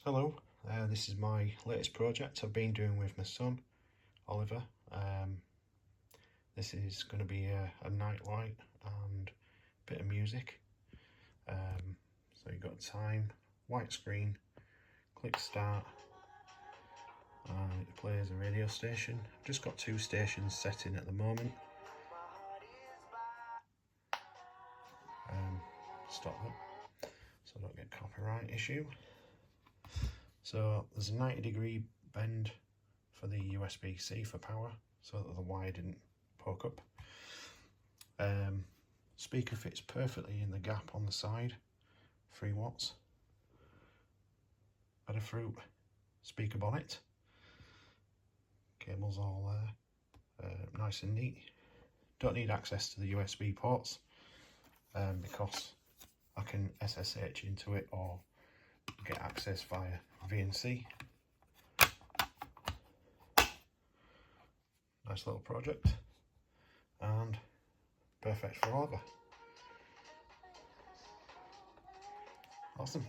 Hello, this is my latest project I've been doing with my son, Oliver. This is going to be a night light and a bit of music. So you've got time, white screen, click start, and it plays a radio station. I've just got 2 stations set in at the moment. Stop that so I don't get copyright issue. So there's a 90-degree bend for the USB-C for power, so that the wire didn't poke up. Speaker fits perfectly in the gap on the side, 3 watts. Adafruit Speaker Bonnet. Cable's all there, nice and neat. Don't need access to the USB ports because I can SSH into it or get access via VNC. Nice little project and perfect for Oliver. Awesome.